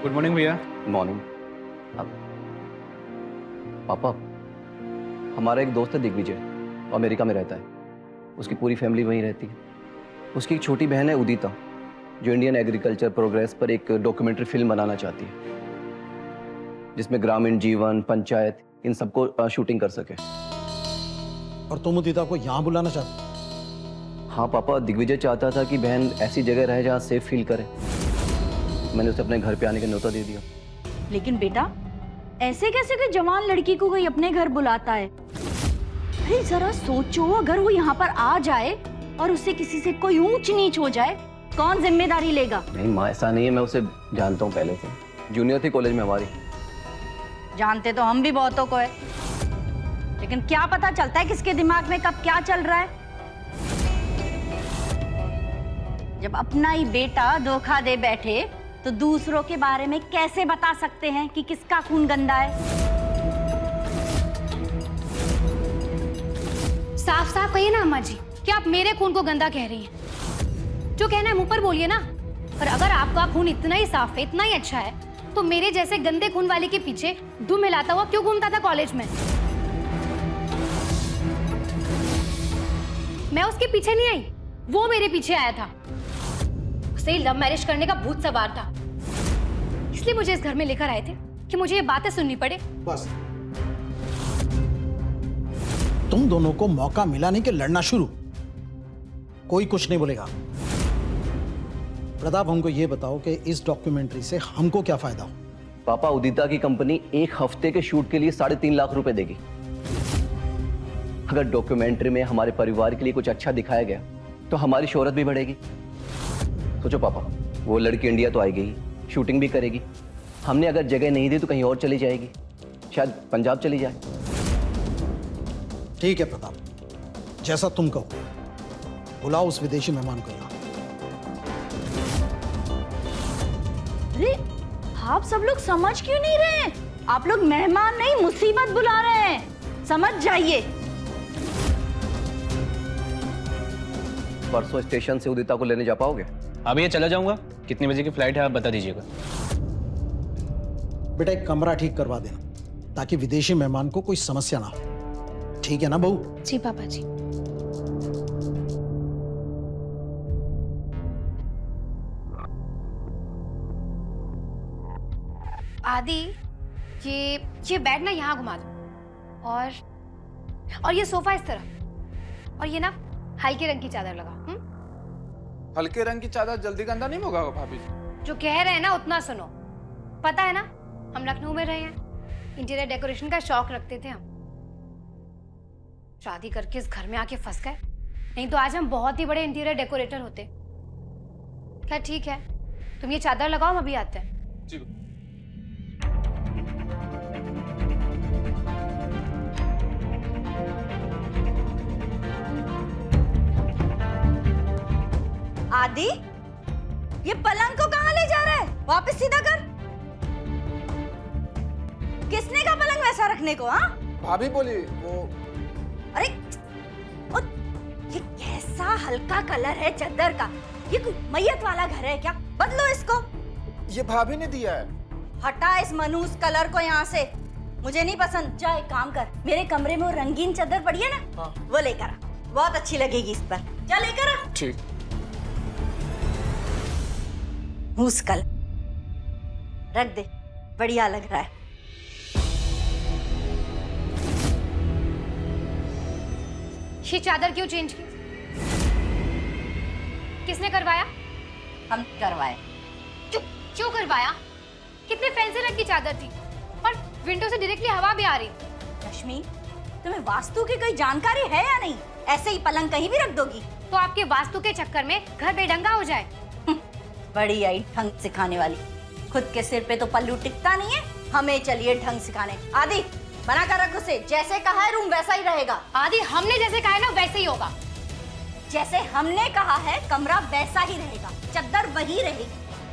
Good morning भैया। Morning. अब पापा, हमारा एक दोस्त है दिग्विजय, वो अमेरिका में रहता है। उसकी पूरी फैमिली वहीं रहती है। उसकी एक छोटी बहन है उदिता, जो इंडियन एग्रीकल्चर प्रोग्रेस पर एक डॉक्यूमेंट्री फिल्म बनाना चाहती है, जिसमें ग्रामीण जीवन, पंचायत, इन सबको शूटिंग कर सके। और तुम उदिता को यहाँ बुलाना चाहते? हाँ पापा, दिग्विजय चाहता था कि बहन ऐसी जगह रहे जहाँ सेफ फील करे। मैंने उसे अपने घर पे आने का न्योता दे दिया। लेकिन बेटा, ऐसे कैसे कोई जवान लड़की को कोई अपने घर बुलाता है? अरे जरा सोचो, अगर वो यहाँ पर आ जाए और उससे किसी से कोई ऊंच नीच हो जाए, कौन जिम्मेदारी लेगा? नहीं माँ, ऐसा नहीं है, मैं उसे जानता हूँ पहले से। जूनियर थी कॉलेज में हमारी। जानते तो हम भी बहुतों को है, लेकिन क्या पता चलता है किसके दिमाग में कब क्या चल रहा है। जब अपना ही बेटा धोखा दे बैठे तो दूसरों के बारे में कैसे बता सकते हैं कि किसका खून गंदा है? साफ साफ कहिए ना अम्मा जी कि आप मेरे खून को गंदा कह रही हैं। जो कहना है मुंह पर बोलिए ना। और अगर आपका खून इतना ही साफ है, इतना ही अच्छा है, तो मेरे जैसे गंदे खून वाले के पीछे धूम मिलाता हुआ क्यों घूमता था कॉलेज में? मैं उसके पीछे नहीं आई, वो मेरे पीछे आया था। उसे लव मैरिज करने का भूत सवार था, इसलिए मुझे इस घर में लेकर आए थे कि मुझे ये बातें सुननी पड़े। बस तुम दोनों को मौका मिला नहीं कि लड़ना शुरू। कोई कुछ नहीं बोलेगा। प्रताप, हमको ये बताओ कि इस डॉक्यूमेंट्री से हमको क्या फायदा हो? पापा, उदिता की कंपनी 1 हफ्ते के शूट के लिए 3.5 लाख रुपए देगी। अगर डॉक्यूमेंट्री में हमारे परिवार के लिए कुछ अच्छा दिखाया गया तो हमारी शोहरत भी बढ़ेगी। सोचो पापा, वो लड़की इंडिया तो आएगी ही, शूटिंग भी करेगी। हमने अगर जगह नहीं दी तो कहीं और चली जाएगी, शायद पंजाब चली जाए। ठीक है प्रताप, जैसा तुम कहो। बुलाओ उस विदेशी मेहमान को यहाँ। अरे आप सब लोग समझ क्यों नहीं रहे हैं? आप लोग मेहमान नहीं, मुसीबत बुला रहे हैं, समझ जाइए। परसों स्टेशन से उदिता को लेने जा पाओगे? अभी ये चला जाऊंगा। कितने बजे की फ्लाइट है आप बता दीजिएगा। बेटा, एक कमरा ठीक करवा देना ताकि विदेशी मेहमान को कोई समस्या ना हो। ठीक है ना बहू? जी पापा जी। आदि, ये बेड ना यहाँ घुमा दो, और ये सोफा इस तरफ, और ये ना हल्के रंग की चादर लगा। हल्के रंग की चादर जल्दी गंदा नहीं होगा भाभी जी? जो कह रहे हैं ना उतना सुनो। पता है ना, हम लखनऊ में रहे हैं, इंटीरियर डेकोरेशन का शौक रखते थे हम। शादी करके इस घर में आके फंस गए, नहीं तो आज हम बहुत ही बड़े इंटीरियर डेकोरेटर होते। क्या ठीक है, तुम ये चादर लगाओ, हम अभी आते हैं। जी। आदि, ये पलंग को कहाँ ले जा रहा है? वापस सीधा कर। किसने कहा पलंग वैसा रखने को? हाँ भाभी बोली वो। अरे ये कैसा हल्का कलर है चादर का? ये कोई मैयत वाला घर है क्या? बदलो इसको। ये भाभी ने दिया है। हटा इस मनूस कलर को यहाँ से, मुझे नहीं पसंद। जा एक काम कर, मेरे कमरे में वो रंगीन चादर पड़ी है ना, हाँ। वो लेकर आ, बहुत अच्छी लगेगी इस पर। जा लेकर आ। ठीक। मूस कल रख दे, बढ़िया लग रहा है। ये चादर क्यों चेंज की? किसने करवाया? हम करवाए। क्यों करवाया? कितने फैंसी रंग की चादर थी, और विंडो से डायरेक्टली हवा भी आ रही। रश्मि, तुम्हें वास्तु की कोई जानकारी है या नहीं? ऐसे ही पलंग कहीं भी रख दोगी तो आपके वास्तु के चक्कर में घर बेढंगा हो जाए। बड़ी आई ढंग सिखाने वाली। खुद के सिर पे तो पल्लू टिकता नहीं है, हमें चलिए ढंग सिखाने। आदि, मना कर रख उसे। जैसे कहा है रूम वैसा ही रहेगा। आदि, हमने जैसे कहा है ना वैसे ही होगा। जैसे हमने कहा है कमरा वैसा ही रहेगा, चादर वही रहेगी,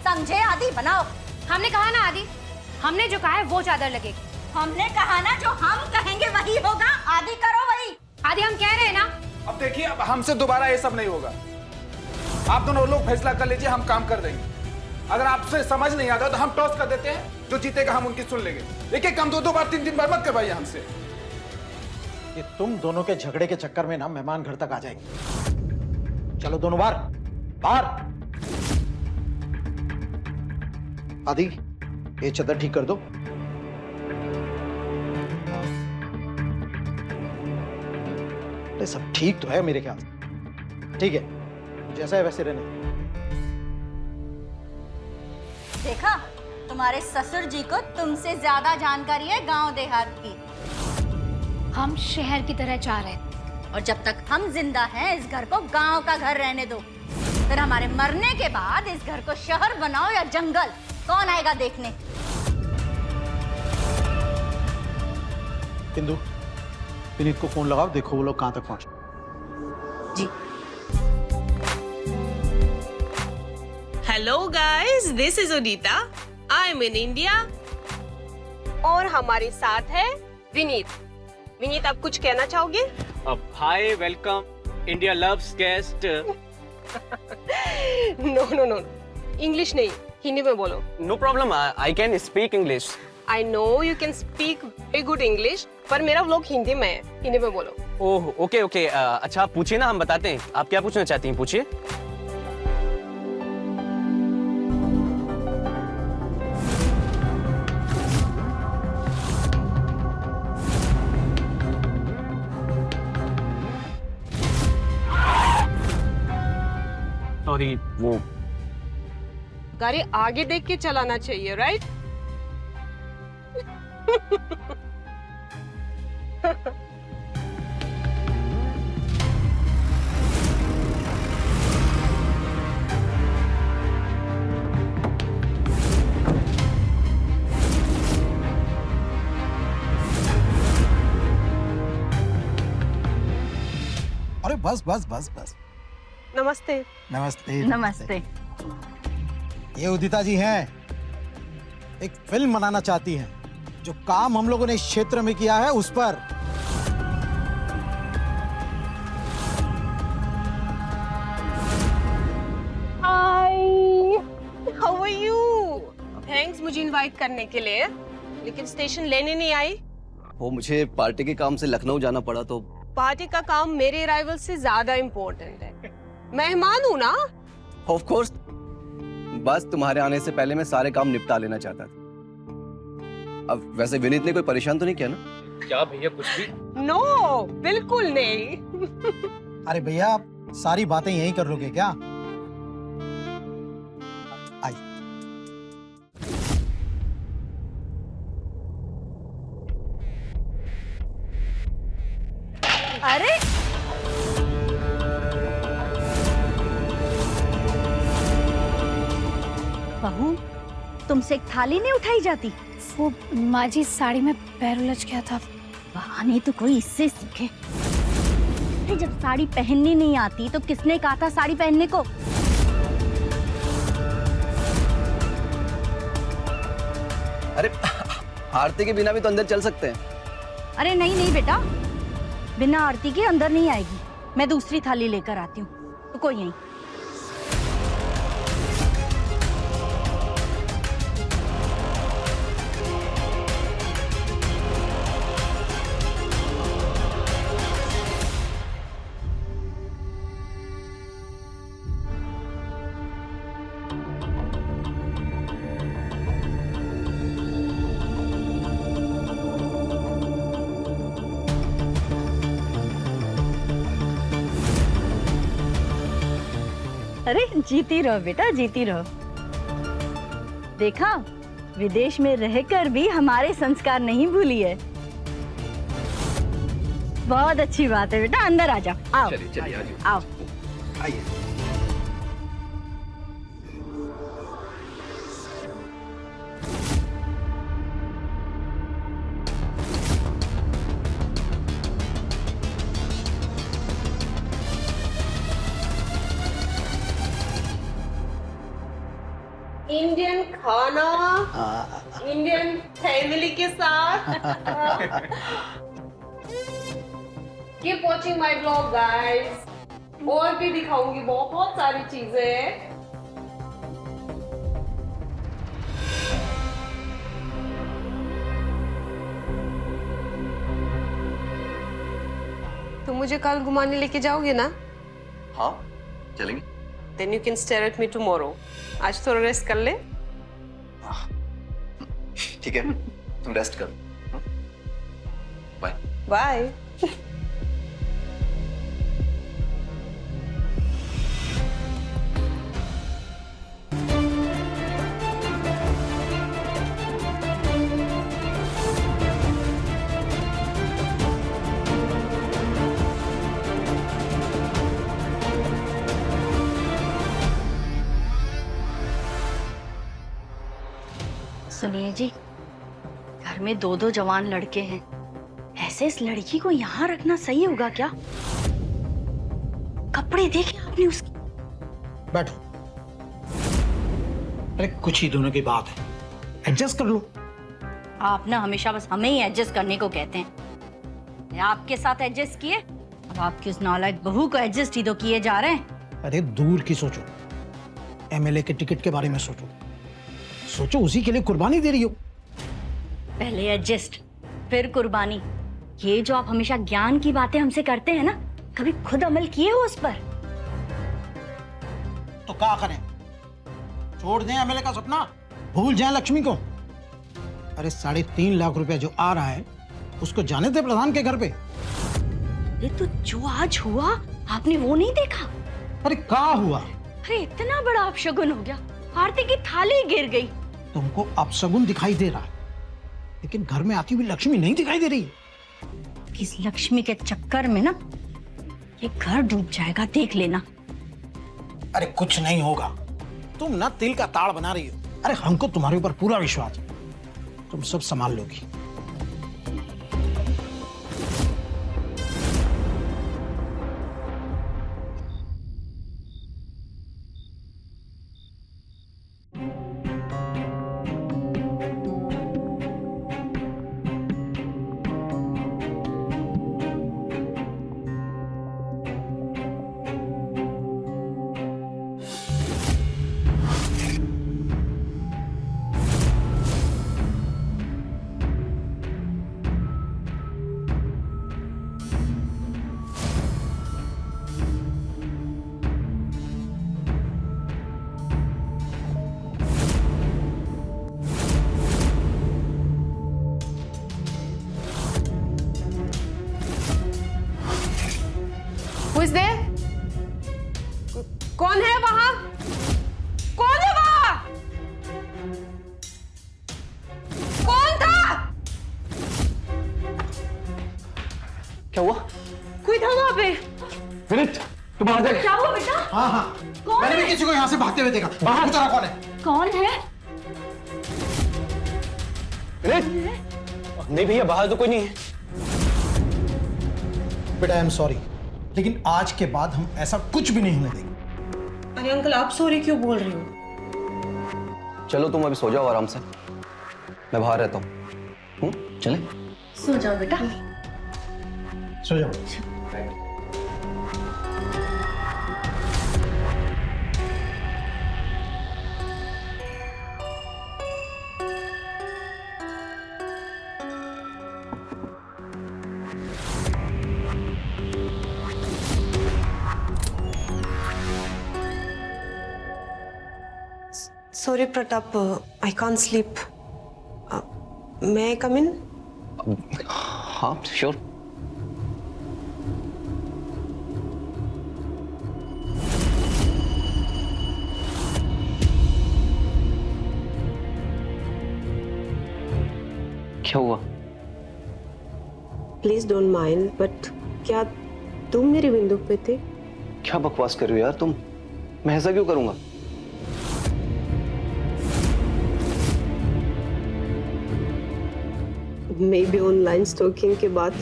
समझे? आदि बनाओ। हमने कहा ना आदि, हमने जो कहा है वो चादर लगेगी। हमने कहा ना जो हम कहेंगे वही होगा। आदि करो वही। आदि, हम कह रहे हैं ना। अब देखिए, अब हमसे दोबारा ये सब नहीं होगा। आप दोनों लोग फैसला कर लीजिए, हम काम कर देंगे। अगर आपसे समझ नहीं आता तो हम टॉस कर देते हैं, जो जीतेगा हम उनकी सुन लेंगे। एक काम 2 बार 3 बार मत करवाइए हमसे। कि तुम दोनों के झगड़े के चक्कर में ना मेहमान घर तक आ जाएंगे। चलो दोनों बाहर बाहर। आदि ये चादर ठीक कर दो। अरे सब ठीक तो है मेरे ख्याल से। ठीक है, जैसा है वैसे रहने दो। देखा, तुम्हारे ससुर जी को तुमसे ज्यादा जानकारी है गांव देहात की। हम शहर की तरह चाह रहे थे। और जब तक हम जिंदा हैं इस घर को गांव का घर रहने दो। फिर हमारे मरने के बाद इस घर को शहर बनाओ या जंगल, कौन आएगा देखने। इंदु, विनीत को फोन लगाओ, देखो वो लोग कहां तक पहुंचे। जी। Hello guys, this is Udita. I'm in India. और हमारे साथ है विनीत। विनीत, आप कुछ कहना चाहोगे? Hi, welcome. India loves guest. No, English नहीं, हिंदी में बोलो। No problem, I can speak English. I know you can speak very good English, पर मेरा व्लॉग हिंदी में है, हिंदी में बोलो। ओह, ओके। अच्छा, आप पूछिए ना, हम बताते हैं। आप क्या पूछना चाहती हैं, पूछिए। सॉरी, वो गाड़ी आगे देख के चलाना चाहिए, राइट? अरे बस बस बस बस। नमस्ते। नमस्ते। नमस्ते। ये उदिता जी हैं, एक फिल्म बनाना चाहती हैं। जो काम हम लोगों ने इस क्षेत्र में किया है उस पर। हाय, हाउ आर यू? थैंक्स मुझे इनवाइट करने के लिए, लेकिन स्टेशन लेने नहीं आई। वो मुझे पार्टी के काम से लखनऊ जाना पड़ा तो। पार्टी का काम मेरे अराइवल से ज्यादा इम्पोर्टेंट है। मेहमान हूँ ना। ऑफ कोर्स, बस तुम्हारे आने से पहले मैं सारे काम निपटा लेना चाहता था। अब वैसे विनीत ने कोई परेशान तो नहीं किया ना? क्या भैया, कुछ भी? नो, बिल्कुल नहीं। अरे भैया, आप सारी बातें यहीं कर लोगे क्या? आइए। अरे बहू, तुमसे एक थाली नहीं उठाई जाती? वो माँ जी, साड़ी में पैर उलझ गया था। बहाने तो कोई इससे सीखे। अरे जब साड़ी पहननी नहीं आती तो किसने कहा था साड़ी पहनने को? अरे आरती के बिना भी तो अंदर चल सकते हैं। अरे नहीं बेटा, बिना आरती के अंदर नहीं आएगी। मैं दूसरी थाली लेकर आती हूँ, तो कोई नहीं। अरे जीती रहो बेटा, जीती रहो। देखा, विदेश में रहकर भी हमारे संस्कार नहीं भूली है। बहुत अच्छी बात है बेटा, अंदर आ जाओ। आओ चलिए आओ। आइए। इंडियन खाना, इंडियन फैमिली के साथ। Keep watching my blog guys. और भी दिखाऊंगी बहुत सारी चीजें। मुझे कल घुमाने लेके जाओगे ना? हाँ चलेंगे। Then you can stare at me tomorrow. आज थोड़ा रेस्ट कर ले। ठीक है, तुम रेस्ट कर। बाय। बाय। सुनिए जी, घर में दो दो जवान लड़के हैं, ऐसे इस लड़की को यहाँ रखना सही होगा क्या? कपड़े देखे आपने उसके? बैठो। अरे कुछ ही दोनों की बात है, एडजस्ट कर लो। आप ना हमेशा बस हमें ही एडजस्ट करने को कहते हैं। मैं आपके साथ एडजस्ट किए, अब आपकी उस नालायक बहू को एडजस्ट ही तो किए जा रहे हैं। अरे दूर की सोचो, एमएलए के टिकट के बारे में सोचो। सोचो उसी के लिए कुर्बानी दे रही हो। पहले एडजस्ट फिर कुर्बानी, ये जो आप हमेशा ज्ञान की बातें हमसे करते हैं ना, कभी खुद अमल किए हो उस पर? तो क्या करें, छोड़ दें एमएलए का सपना, भूल जाएं लक्ष्मी को? अरे 3.5 लाख रुपया जो आ रहा है उसको जाने दे प्रधान के घर पे। ये तो जो आज हुआ आपने वो नहीं देखा? अरे क्या हुआ? अरे इतना बड़ा अपशगुन हो गया, आरती की थाली गिर गई। तुमको अपशगुन दिखाई दे रहा है, लेकिन घर में आती हुई लक्ष्मी नहीं दिखाई दे रही। इस लक्ष्मी के चक्कर में ना ये घर डूब जाएगा, देख लेना। अरे कुछ नहीं होगा, तुम ना तिल का ताड़ बना रही हो। अरे हमको तुम्हारे ऊपर पूरा विश्वास है, तुम सब संभाल लोगी। Who is there? कौन है वहां? कौन है वहां? कौन था? क्या हुआ? कोई था वहां पे? विनीत, तुम आ जाए। क्या हुआ बेटा? हाँ हाँ, कौन मैंने है? भी किसी को यहाँ से भागते हुए देखा। बाहर उतरा कौन है? कौन है? विनीत, नहीं भैया बाहर तो कोई नहीं है। बेटा आई एम सॉरी, लेकिन आज के बाद हम ऐसा कुछ भी नहीं होने देंगे। अरे अंकल, आप सॉरी क्यों बोल रहे हो? चलो तुम अभी सो जाओ आराम से, मैं बाहर रहता हूँ। चले? सो जाओ बेटा। सो जाओ। Sorry Pratap, I can't sleep. May I come in? हाँ श्योर। क्या हुआ? Please don't mind, but क्या तुम मेरी बंदूक पे थे? क्या बकवास कर रही हो यार तुम? मैं ऐसा क्यों करूंगा? मे बी ऑनलाइन स्टॉकिंग के बाद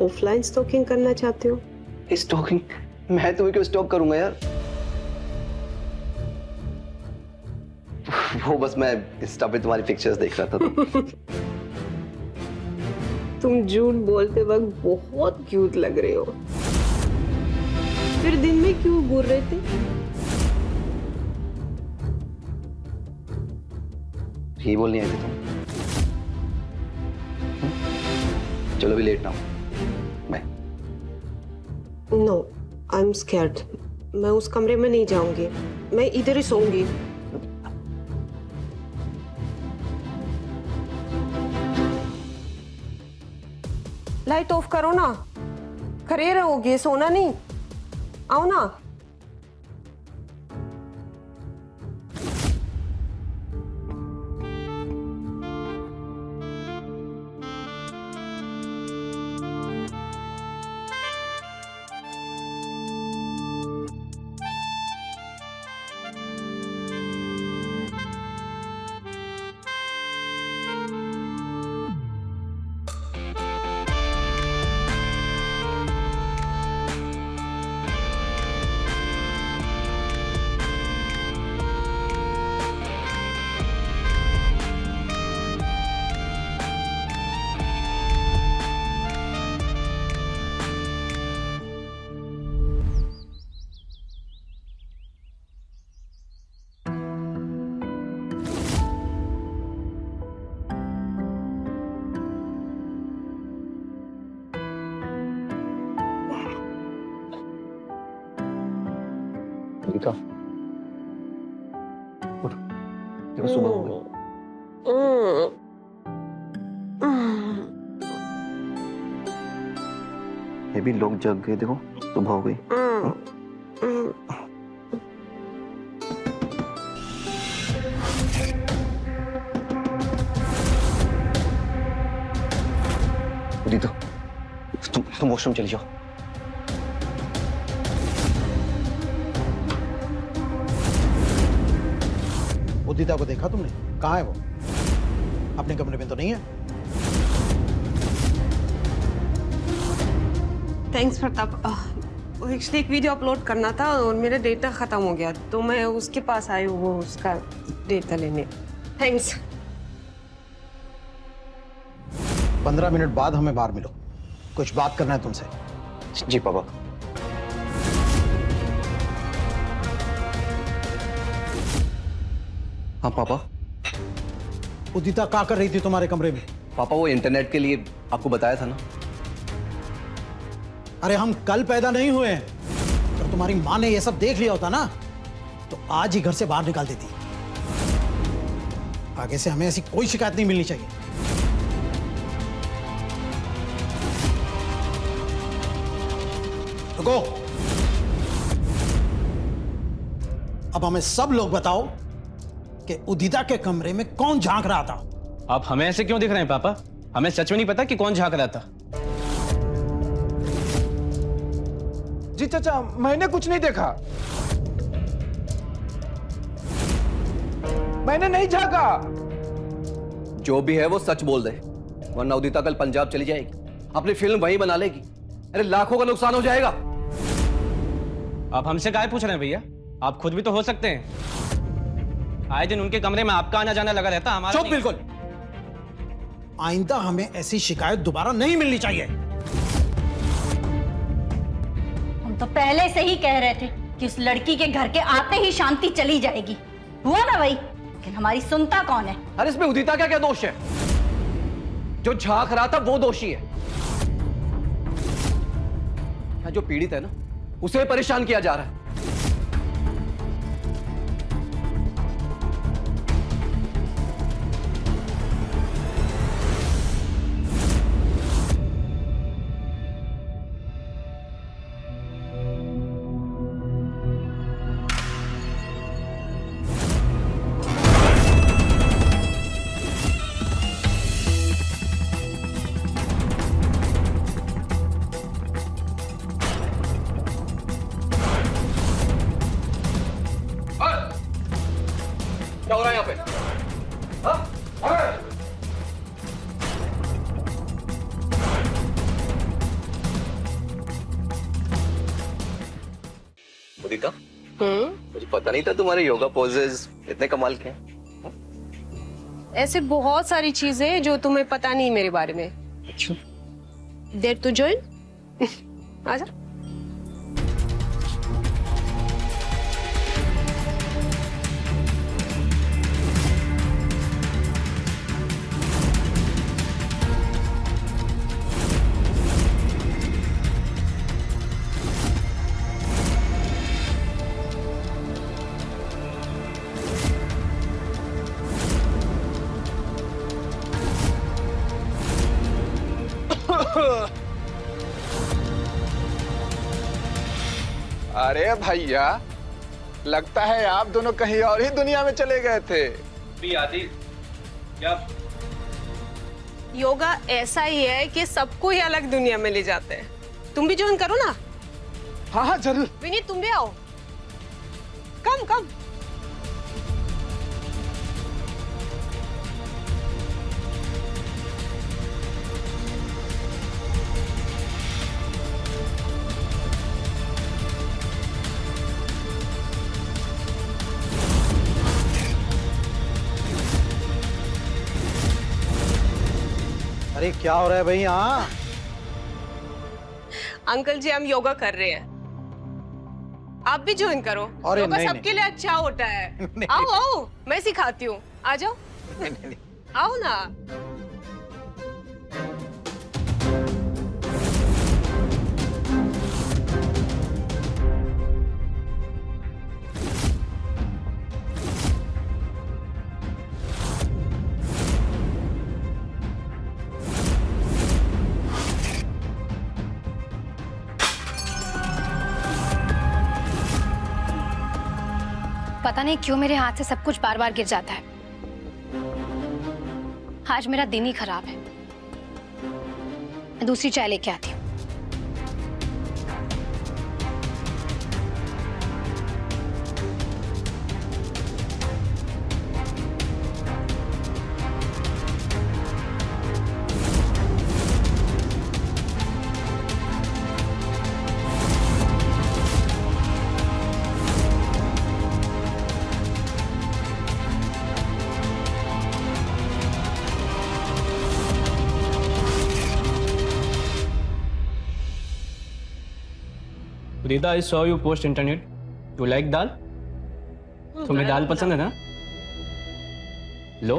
ऑफलाइन स्टॉकिंग करना चाहते हो? स्टॉकिंग? मैं तुम्हें क्यों स्टॉक करूंगा यार? वो बस मैं इंस्टा पे तुम्हारी पिक्चर्स देख रहा था तो। तुम झूठ बोलते वक्त बहुत क्यूट लग रहे हो। फिर दिन में क्यों घूर रहे थे? यही बोलनी आई थी तुम? चलो भी लेट ना हो। Bye. No, I am scared. मैं उस कमरे में नहीं जाऊंगी, मैं इधर ही सोऊंगी। लाइट ऑफ करो ना, खड़े रहोगे, सोना नहीं। आओ ना। उदिता, उठ, देखो सुबह हो गई। ये भी लोग जग गए, देखो सुबह हो गई। उदिता, तुम वॉशरूम चली जाओ। उदिता को देखा तुमने? कहाँ है वो? अपने कमरे में तो नहीं है। थैंक्स प्रताप। एक्चुअली एक वीडियो अपलोड करना था और मेरा डेटा खत्म हो गया, तो मैं उसके पास आई हूँ वो उसका डेटा लेने। थैंक्स। 15 मिनट बाद हमें बाहर मिलो, कुछ बात करना है तुमसे। जी पापा। हाँ पापा। उदिता क्या कर रही थी तुम्हारे कमरे में? पापा वो इंटरनेट के लिए आपको बताया था ना। अरे हम कल पैदा नहीं हुए हैं। अगर तुम्हारी माँ ने ये सब देख लिया होता ना, तो आज ही घर से बाहर निकाल देती। आगे से हमें ऐसी कोई शिकायत नहीं मिलनी चाहिए। रुको, अब हमें सब लोग बताओ कि उदिता के कमरे में कौन झांक रहा था? आप हमें ऐसे क्यों दिख रहे हैं पापा? हमें सच में नहीं पता कि कौन झांक रहा था। जी चाचा, मैंने कुछ नहीं देखा, मैंने नहीं झांका। जो भी है वो सच बोल दे, वरना उदिता कल पंजाब चली जाएगी, अपनी फिल्म वहीं बना लेगी। अरे लाखों का नुकसान हो जाएगा। आप हमसे काहे पूछ रहे हैं भैया? आप खुद भी तो हो सकते हैं। आए दिन उनके कमरे में आपका आना जाना लगा रहता, हमारा चुप, बिल्कुल। आइंदा हमें ऐसी शिकायत दोबारा नहीं मिलनी चाहिए। हम तो पहले से ही कह रहे थे कि उस लड़की के घर के आते ही शांति चली जाएगी। हुआ ना भाई? लेकिन हमारी सुनता कौन है? अरे इसमें उदिता का क्या दोष है? जो झांक रहा था वो दोषी है। जो पीड़ित है ना, उसे परेशान किया जा रहा है। क्या हो रहा है यहाँ पे? हाँ? उदिता, मुझे पता नहीं था तुम्हारे योगा पोजेस इतने कमाल के हैं। ऐसे बहुत सारी चीजें हैं जो तुम्हें पता नहीं मेरे बारे में। अच्छा, डेयर टू जॉइन? आजा। अरे भैया, लगता है आप दोनों कहीं और ही दुनिया में चले गए थे। भी आदि क्या योगा ऐसा ही है कि सबको ही अलग दुनिया में ले जाते हैं। तुम भी ज्वाइन करो ना। हाँ हाँ जरूर। विनीत तुम भी आओ। कम कम। अरे क्या हो रहा है भाई यहाँ? अंकल जी हम योगा कर रहे हैं, आप भी ज्वाइन करो। अरे योगा नहीं, सबके लिए अच्छा होता है। नहीं। आओ आओ, मैं सिखाती हूँ, आ जाओ। आओ ना। पता नहीं क्यों मेरे हाथ से सब कुछ बार बार गिर जाता है। आज मेरा दिन ही खराब है। मैं दूसरी चाय लेके आती हूँ। Rita, I saw you post internet. You like दाल? तुम्हें दाल पसंद है ना? लो।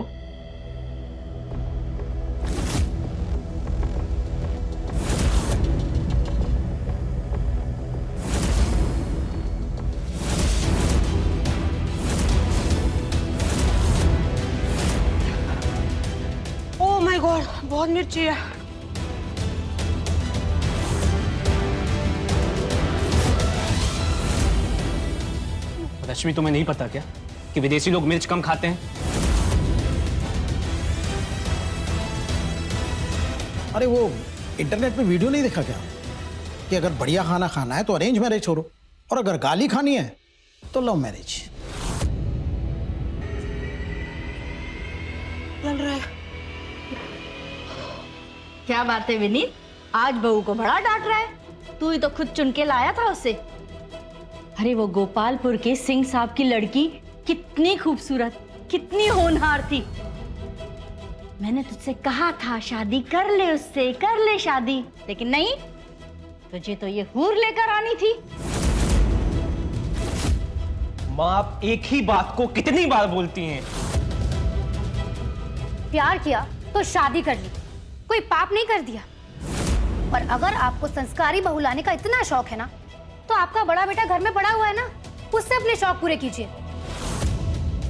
ओह माय गॉड, बहुत मिर्ची है। रश्मि, तुम्हें नहीं पता क्या कि विदेशी लोग मिर्च कम खाते हैं? अरे वो इंटरनेट पे वीडियो नहीं देखा क्या कि अगर बढ़िया खाना खाना है तो अरेंज मैरिज छोड़ो, और अगर गाली खानी है तो लव मैरिज। चल रहा है। क्या बात है विनीत, आज बहू को बड़ा डांट रहा है। तू ही तो खुद चुन के लाया था उसे। अरे वो गोपालपुर के सिंह साहब की लड़की कितनी खूबसूरत, कितनी होनहार थी। मैंने तुझसे कहा था शादी कर ले उससे, कर ले शादी, लेकिन नहीं, तुझे तो ये हूर लेकर आनी थी। माँ, आप एक ही बात को कितनी बार बोलती हैं? प्यार किया तो शादी कर ली, कोई पाप नहीं कर दिया। और अगर आपको संस्कारी बहू लाने का इतना शौक है ना, तो आपका बड़ा बेटा घर में पड़ा हुआ है ना, उससे अपने शौक पूरे कीजिए।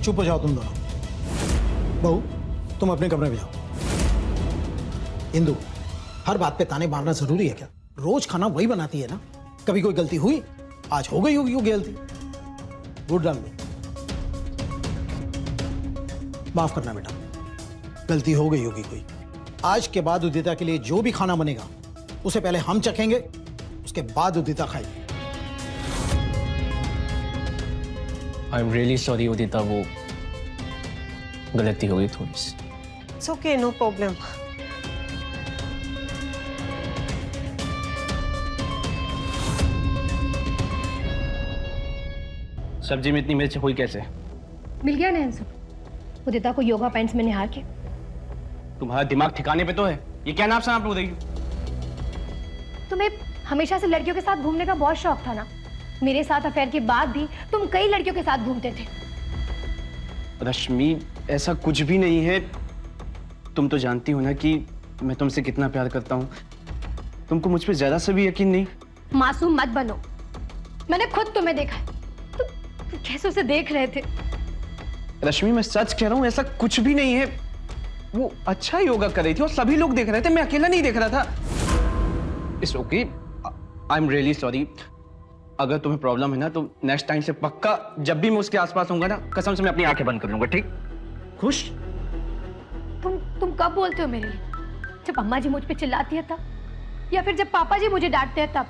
चुप हो जाओ तुम दोनों। बहू, तुम अपने कमरे में जाओ। इंदु, हर बात पे ताने मारना जरूरी है क्या? रोज खाना वही बनाती है ना, कभी कोई गलती हुई? आज हो गई होगी वो गलती। गुड डाल दो। माफ करना बेटा, गलती हो गई होगी कोई। आज के बाद उदिता के लिए जो भी खाना बनेगा उसे पहले हम चखेंगे, उसके बाद उदिता खाएगी। I am really sorry Udita, वो गलती हो गई थोड़ी सी। It's okay, no problem. सब्जी में इतनी मिर्च हुई कैसे? मिल गया ना सब। उदिता को योगा पैंट्स में निहार के। तुम्हारा दिमाग ठिकाने पे तो है? ये क्या नाम आप बोल रही हो? तुम्हें हमेशा से लड़कियों के साथ घूमने का बहुत शौक था ना। मेरे साथ अफेयर के बाद भी तुम कई लड़कियों के साथ घूमते थे। रश्मि, ऐसा कुछ भी नहीं है। तुम तो जानती हो ना कि मैं तुमसे कितना प्यार करता हूँ। तुमको मुझ पे जरा सा भी यकीन नहीं? मासूम मत बनो, मैंने खुद तुम्हें देखा है। तुम कैसे उसे देख रहे थे? रश्मि, मैं सच कह रहा हूँ, ऐसा कुछ भी नहीं है। वो अच्छा योगा कर रही थी और सभी लोग देख रहे थे, मैं अकेला नहीं देख रहा था। It's okay, I am really sorry. अगर तुम्हें प्रॉब्लम है ना तो नेक्स्ट टाइम से पक्का जब भी मैं उसके आसपास होऊंगा ना, कसम से मैं अपनी आंखें बंद कर लूंगा, ठीक? खुश? तुम कब बोलते हो मेरे लिए? जब अम्मा जी मुझ पे चिल्लाती है तब, या फिर जब पापा जी मुझे डांटते हैं तब?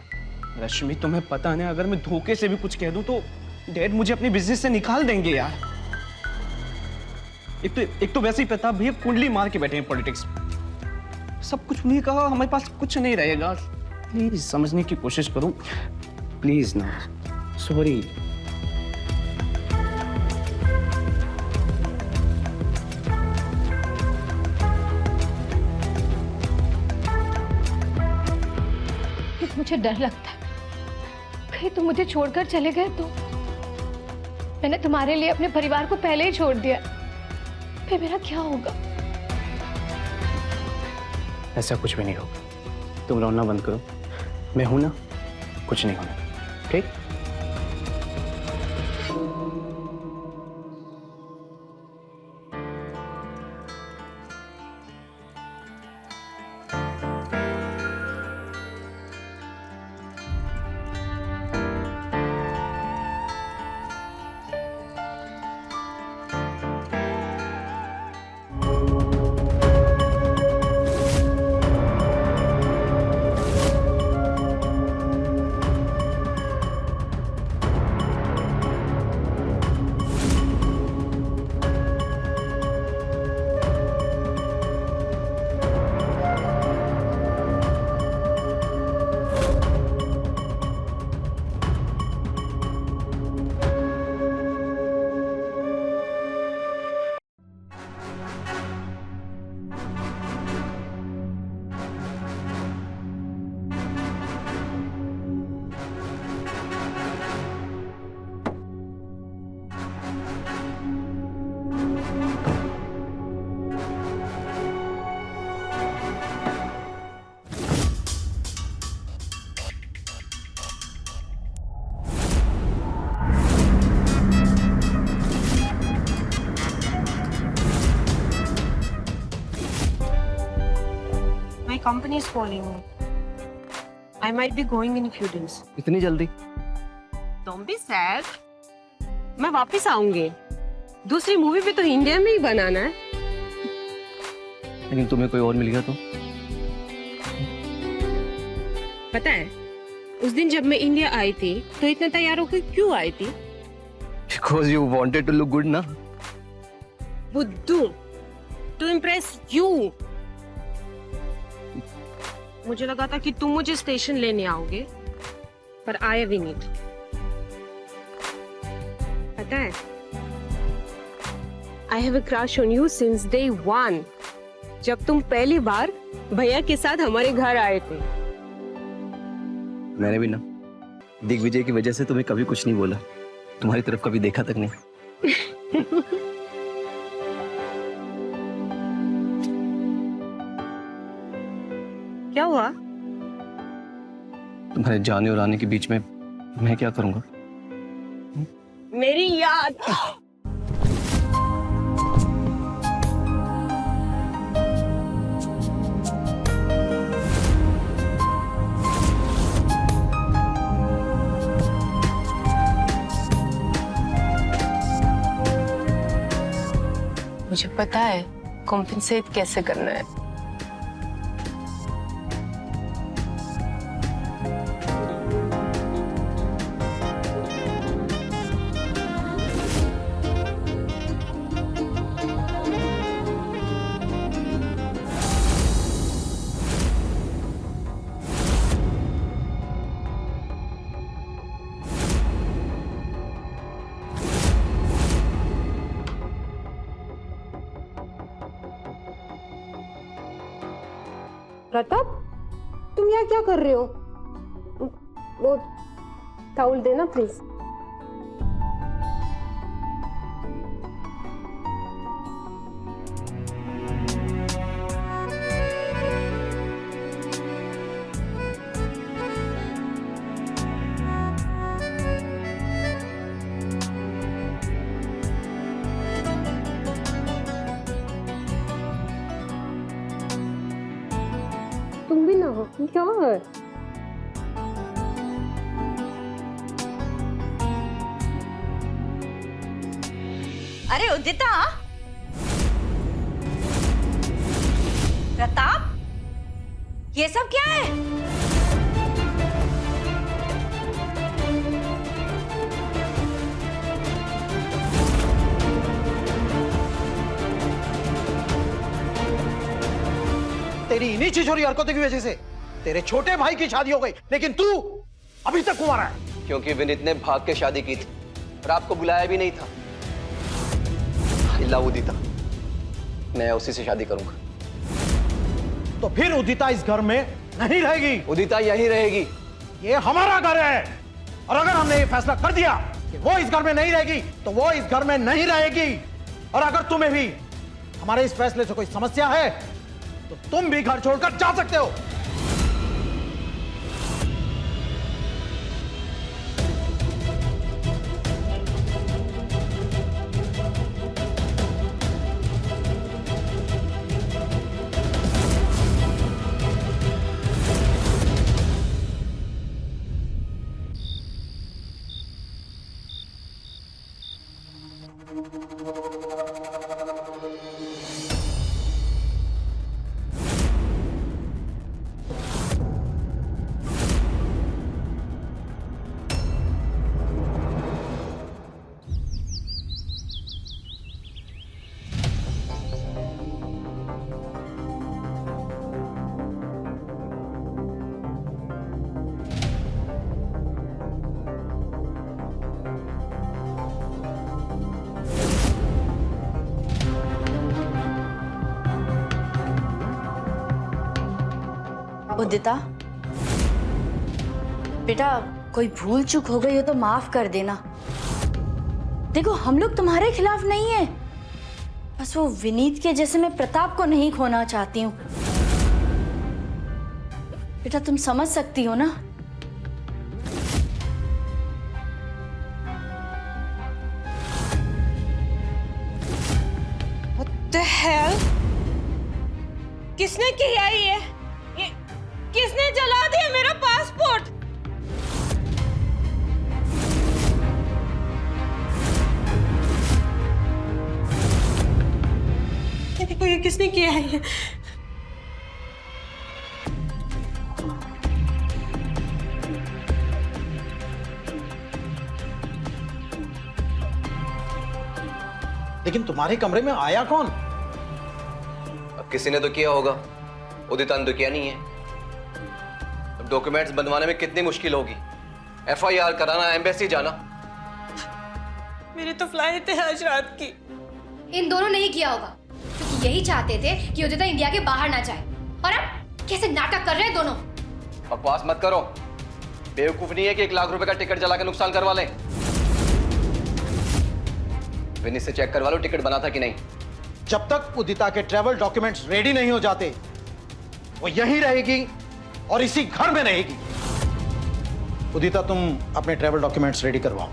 रश्मि, तुम्हें पता है ना, अगर मैं धोखे से भी कुछ कह दूं तो डैड मुझे अपने बिजनेस से निकाल देंगे यार। एक तो वैसे ही प्रताप भैया कुंडली मार के बैठे हैं पॉलिटिक्स। सब कुछ उन्हीं का, हमारे पास कुछ नहीं रहेगा। प्लीज समझने की कोशिश करो, प्लीज ना। सॉरी। मुझे डर लगता है कहीं तुम मुझे छोड़कर चले गए तो। मैंने तुम्हारे लिए अपने परिवार को पहले ही छोड़ दिया, फिर मेरा क्या होगा? ऐसा कुछ भी नहीं होगा, तुम रोना बंद करो। मैं हूं ना, कुछ नहीं होना, ठीक? My company is calling me. I might be going in a few days. इतनी जल्दी? Don't be sad. मैं वापस आऊंगी। दूसरी मूवी भी तो इंडिया में ही बनाना है। लेकिन तुम्हें कोई और मिल गया तो? पता है, उस दिन जब मैं इंडिया आई थी तो इतना तैयार होकर क्यों आई थी? Because you wanted to look good ना? बुद्धू, to impress you. मुझे लगा था कि तुम मुझे स्टेशन लेने आओगे, पर आए भी नहीं। पता है, I have a crush on you since day one. जब तुम पहली बार भैया के साथ हमारे घर आए थे। मैंने भी ना दिग्विजय की वजह से तुम्हें कभी कुछ नहीं बोला, तुम्हारी तरफ कभी देखा तक नहीं। क्या हुआ? तुम्हारे जाने और आने के बीच में मैं क्या करूंगा? मेरी याद। मुझे पता है कॉम्पेंसेट कैसे करना है। प्रताप, तुम यहाँ क्या कर रहे हो? वो टाउल देना प्लीज। तुम भी ना हो क्या है? अरे उदिता, प्रताप, ये सब क्या है? तेरी इन्हीं छिछोरी हरकतों की वजह से तेरे छोटे भाई की शादी हो गई, लेकिन तू अभी तक कुंवारा है। क्योंकि विनीत ने भाग के शादी की थी और आपको बुलाया भी नहीं था। इल्ला उदिता, मैं उसी से शादी करूंगा। तो फिर उदिता इस घर में नहीं रहेगी। उदिता यहीं रहेगी। ये हमारा घर है, और अगर हमने ये फैसला कर दिया कि वो इस घर में नहीं रहेगी तो वो इस घर में नहीं रहेगी। और अगर तुम्हें भी हमारे इस फैसले से कोई समस्या है तो तुम भी घर छोड़कर जा सकते हो। उदिता, बेटा कोई भूल चूक हो गई हो तो माफ कर देना। देखो हम लोग तुम्हारे खिलाफ नहीं है, बस वो विनीत के जैसे मैं प्रताप को नहीं खोना चाहती हूँ। बेटा तुम समझ सकती हो ना? What the hell? किसने किया ये किसने जला दिया मेरा पासपोर्ट? देखो ये किसने किया है ये? लेकिन तुम्हारे कमरे में आया कौन? अब किसी ने तो किया होगा, उदिता ने तो किया नहीं है। डॉक्यूमेंट्स बनवाने में कितनी मुश्किल होगी, एफआईआर कराना, एम्बेसी जाना। मेरी तो फ्लाइट है आज रात की। इन दोनों ने ही किया होगा, क्योंकि यही चाहते थे कि उदिता इंडिया के बाहर ना जाए। और अब कैसे नाटक कर रहे हैं दोनों। बकवास मत करो। बेवकूफ नहीं है कि 1 लाख रुपए का टिकट जला के नुकसान करवा लें। विनीत से चेक करवा लो टिकट बना था कि नहीं। जब तक उदिता के ट्रैवल डॉक्यूमेंट्स रेडी नहीं हो जाते वो यहीं रहेगी और इसी घर में रहेगी। उदिता तुम अपने ट्रैवल डॉक्यूमेंट्स रेडी करवाओ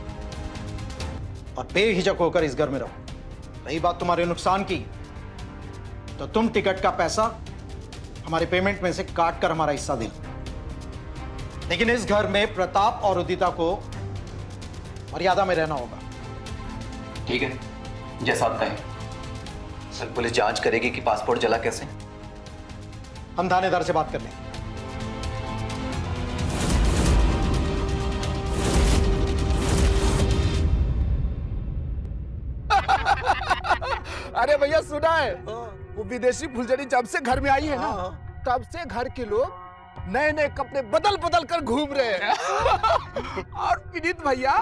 और बेहिचक होकर इस घर में रहो। रही बात तुम्हारे नुकसान की, तो तुम टिकट का पैसा हमारे पेमेंट में से काट कर हमारा हिस्सा देना। लेकिन इस घर में प्रताप और उदिता को मर्यादा में रहना होगा। ठीक है, जैसा आप कहें। सर पुलिस जांच करेगी कि पासपोर्ट जला कैसे। हम थानेदार से बात कर लेंगे। अरे भैया सुना है, वो विदेशी फुलझड़ी जब से घर में आई है ना, तब से घर के लोग नए नए कपड़े बदल बदल कर घूम रहे हैं। और विनीत भैया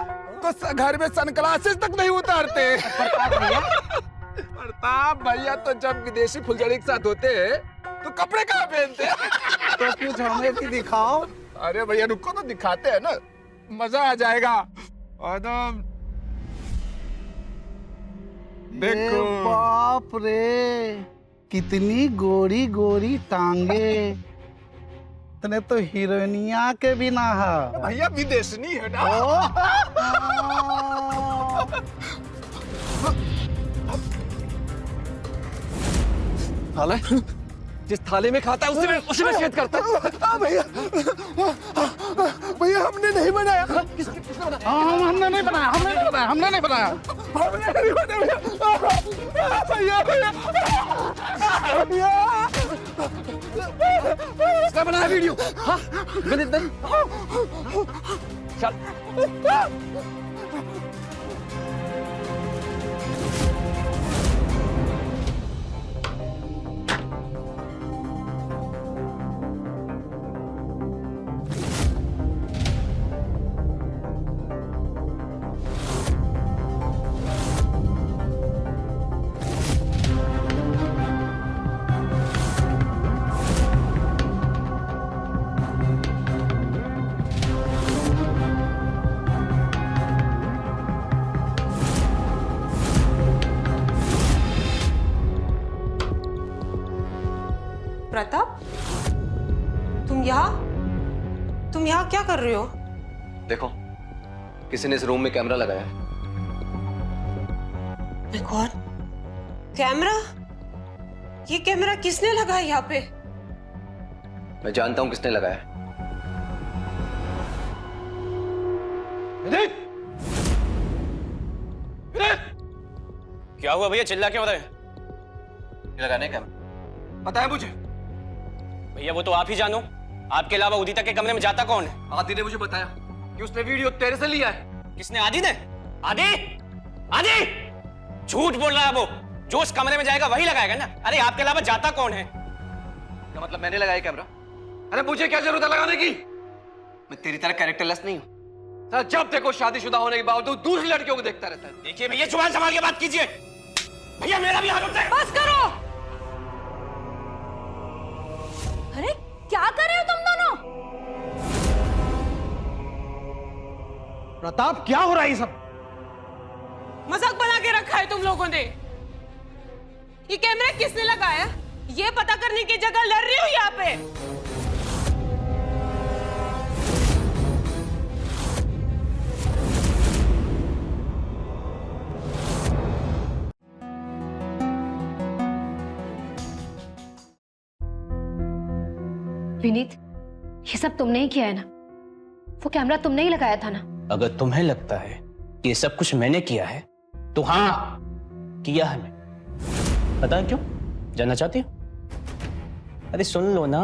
तो घर में सनग्लासेस तक नहीं उतारते। प्रताप भैया तो जब विदेशी फुलझड़ी के साथ होते हैं तो कपड़े कहाँ पहनते हैं? तो कुछ हमें भी दिखाओ। अरे भैया रुको तो दिखाते हैं ना, मजा आ जाएगा। एकदम देखो। बाप रे, कितनी गोरी गोरी टांगे। तने तो हीरोइनिया के भी ना है। भैया विदेशनी है ना। थाला जिस थाले में खाता है उसी में छेद करता है। भैया भैया हमने नहीं बनाया। हमने नहीं बनाया, हमने नहीं बनाया, हमने नहीं बनाया। हमने नहीं होने भैया भैया भैया इसका बनाया वीडियो। हाँ विनीत नहीं। चल प्रताप, तुम यहाँ क्या कर रहे हो? देखो, किसी ने इस रूम में कैमरा लगाया है। मैं कौन? कैमरा? ये कैमरा किसने लगाया यहाँ पे? मैं जानता हूं किसने लगाया है। क्या हुआ भैया, चिल्ला क्यों रहे हैं? ये लगाने का कैमरा पता है मुझे। भैया वो तो आप ही जानो, आपके अलावा उदिता के कमरे में जाता कौन है? आदि ने मुझे बताया कि उसने वीडियो तेरे से लिया है। किसने? आदि ने? आदि? आदि? झूठ बोल रहा है वो। जो उस कमरे में जाएगा वही लगाएगा ना। अरे आपके अलावा जाता कौन है? क्या मतलब मैंने लगाया कैमरा? अरे मुझे क्या जरूरत है लगाने की? मैं तेरी तरह कैरेक्टरलेस नहीं हूं। जब देखो शादीशुदा होने के बावजूद दूसरी लड़कियों को देखता रहता है। देखिए भैया, जुबान संभाल के बात कीजिए। भैया मेरा भी हाथ उठता है। बस करो। अरे क्या कर रहे हो तुम दोनों? प्रताप क्या हो रहा है ये सब? मजाक बना के रखा है तुम लोगों ने। ये कैमरा किसने लगाया? ये पता करने की जगह लड़ रही हो यहाँ पे। विनीत, ये सब तुमने ही किया है ना? वो कैमरा तुमने ही लगाया था ना? अगर तुम्हें लगता है कि ये सब कुछ मैंने किया है तो हाँ, किया है मैं। पता है क्यों? जानना चाहती हो? अरे सुन लो ना,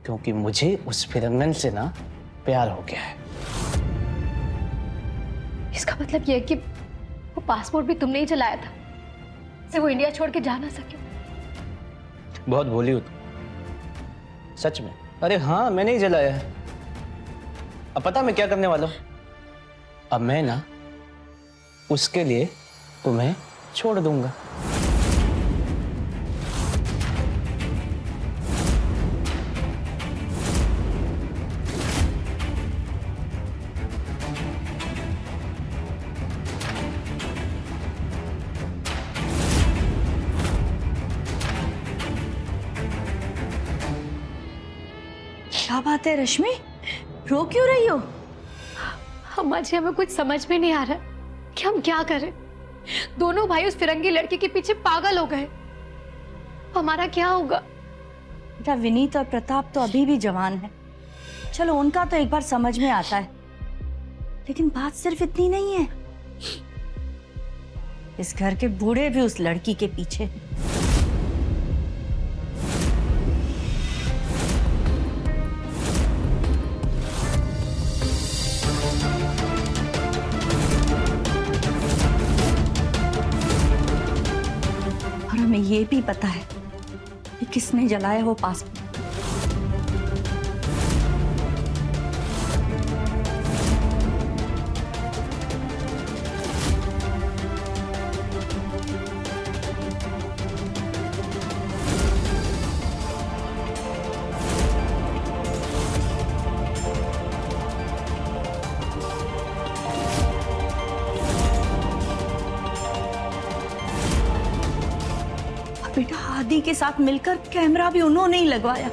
क्योंकि मुझे उस फिरंगन से ना प्यार हो गया है। इसका मतलब यह है कि वो पासपोर्ट भी तुमने ही चलाया था, से वो इंडिया छोड़ के जा ना सके। बहुत भोली हो तुम, सच में। अरे हाँ, मैंने ही जलाया है। अब पता मैं क्या करने वाला हूं? अब मैं ना उसके लिए तुम्हें छोड़ दूंगा। क्या बात है रश्मि, रो क्यों रही हो? अम्मा जी, हमें कुछ समझ में नहीं आ रहा कि हम क्या करें। दोनों भाई उस फिरंगी लड़की के पीछे पागल हो गए। हमारा क्या होगा? बेटा, विनीत और प्रताप तो अभी भी जवान है। चलो उनका तो एक बार समझ में आता है, लेकिन बात सिर्फ इतनी नहीं है। इस घर के बूढ़े भी उस लड़की के पीछे हैं। और हमें ये भी पता है कि किसने जलाया वो पासपोर्ट। बेटा, आदि के साथ मिलकर कैमरा भी उन्होंने ही लगवाया।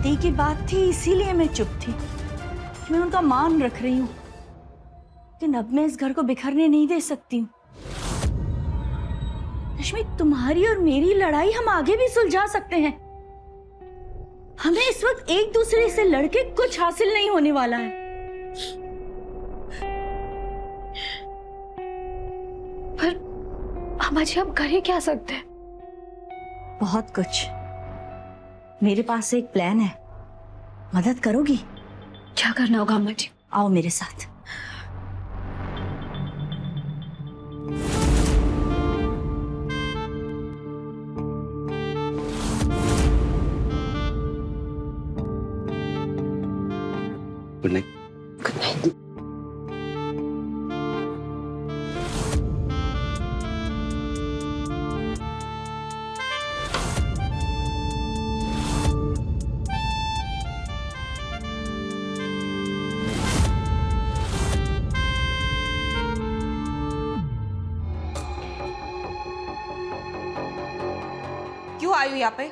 पति की बात थी इसीलिए मैं चुप थी। मैं उनका मान रख रही हूँ, लेकिन अब मैं इस घर को बिखरने नहीं दे सकती हूँ। रश्मि, तुम्हारी और मेरी लड़ाई हम आगे भी सुलझा सकते हैं। हमें इस वक्त एक दूसरे से लड़के कुछ हासिल नहीं होने वाला है। पर अम्मा जी आप कर ही क्या सकते हैं? बहुत कुछ। मेरे पास एक प्लान है, मदद करोगी? क्या करना होगा अम्मा जी? आओ मेरे साथ। Good night. Good night. क्यों आई हो यहाँ पे?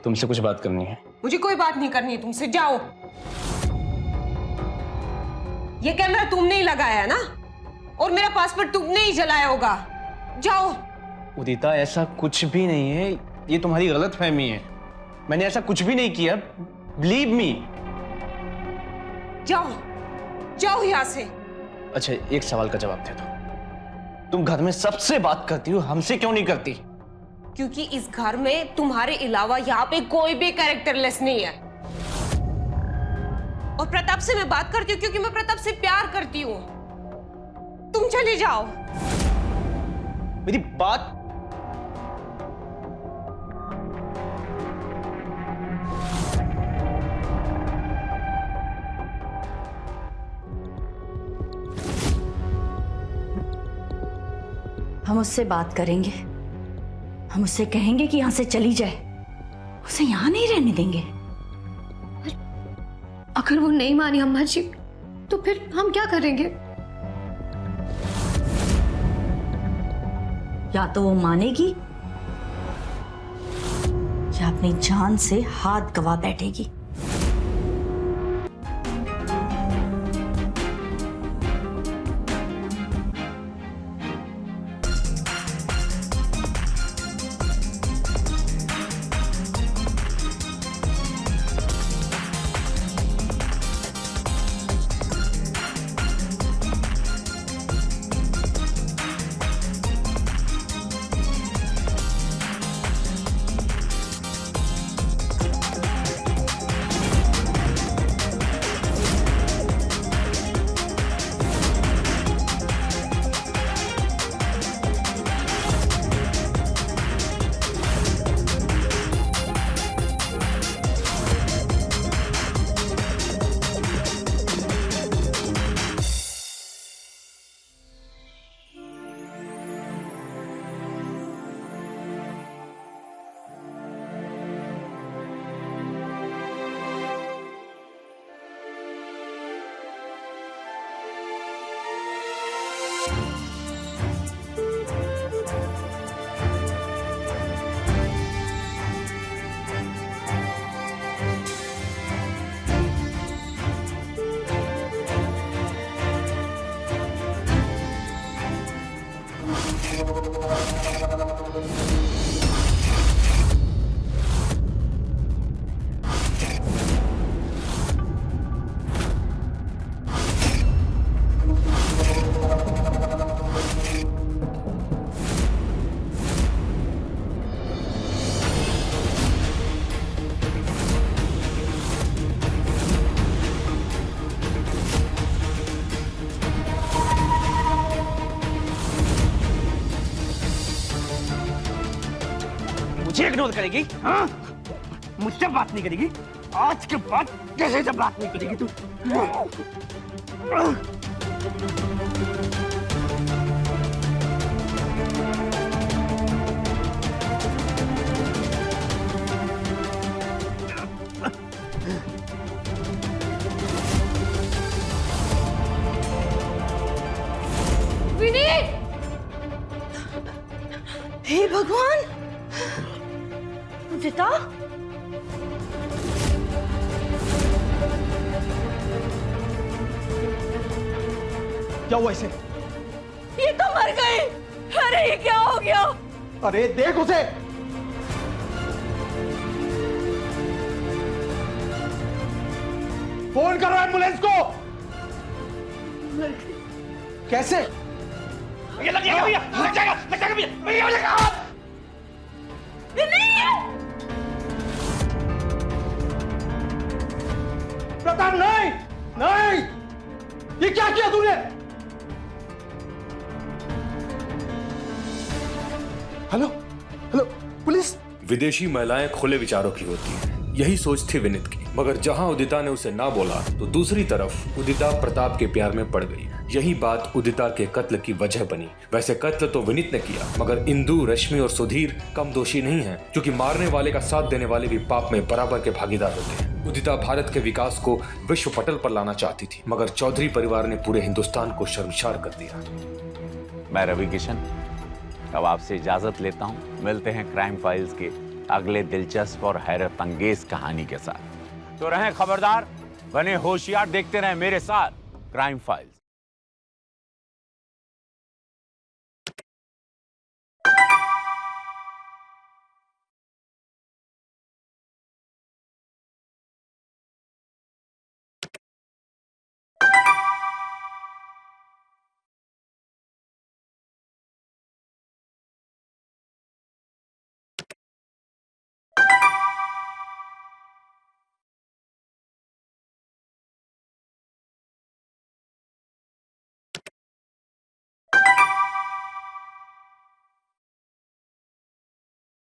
तुमसे कुछ बात करनी है। मुझे कोई बात नहीं करनी है तुमसे, जाओ। ये कैमरा तुमने ही लगाया है ना, और मेरा पासपोर्ट तुमने ही जलाया होगा। जाओ। उदिता, ऐसा कुछ भी नहीं है, ये तुम्हारी गलतफहमी है। मैंने ऐसा कुछ भी नहीं किया, बिलीव मी। जाओ, जाओ यहाँ से। अच्छा, एक सवाल का जवाब दे दो, तुम घर में सबसे बात करती हो, हमसे क्यों नहीं करती? क्योंकि इस घर में तुम्हारे अलावा यहाँ पे कोई भी कैरेक्टरलेस नहीं है। और प्रताप से मैं बात करती हूँ क्योंकि मैं प्रताप से प्यार करती हूँ। तुम चले जाओ। मेरी बात हम उससे बात करेंगे, हम उससे कहेंगे कि यहां से चली जाए, उसे यहां नहीं रहने देंगे। अगर वो नहीं मानी अम्मा जी, तो फिर हम क्या करेंगे? या तो वो मानेगी या अपनी जान से हाथ गवा बैठेगी। मुझे इग्नोर करेगी? हाँ? मुझसे बात नहीं करेगी? आज के बाद कैसे से बात नहीं करेगी तू? विनीत! हे भगवान! उदिता, क्या हुआ इसे? ये तो मर गई। अरे ये क्या हो गया? अरे देख उसे। फोन करो एम्बुलेंस को। कैसे? ये लग जाएगा भैया, लग जाएगा भैया, भैया लग जाएगा। प्रताप नहीं, नहीं, ये क्या किया तूने? Hello hello police. विदेशी महिलाएं खुले विचारों की होती हैं, यही सोच थी विनीत की। मगर जहां उदिता ने उसे ना बोला तो दूसरी तरफ उदिता प्रताप के प्यार में पड़ गई। यही बात उदिता के कत्ल की वजह बनी। वैसे कत्ल तो विनीत ने किया, मगर इंदु, रश्मि और सुधीर कम दोषी नहीं हैं, क्योंकि मारने वाले का साथ देने वाले भी पाप में बराबर के भागीदार होते हैं। उदिता भारत के विकास को विश्व पटल पर लाना चाहती थी, मगर चौधरी परिवार ने पूरे हिंदुस्तान को शर्मसार कर दिया। मैं रवि किशन अब आपसे इजाजत लेता हूं। मिलते हैं क्राइम फाइल्स के अगले दिलचस्प और हैरत अंगेज कहानी के साथ। तो रहें खबरदार, बने होशियार, देखते रहें मेरे साथ क्राइम फाइल्स।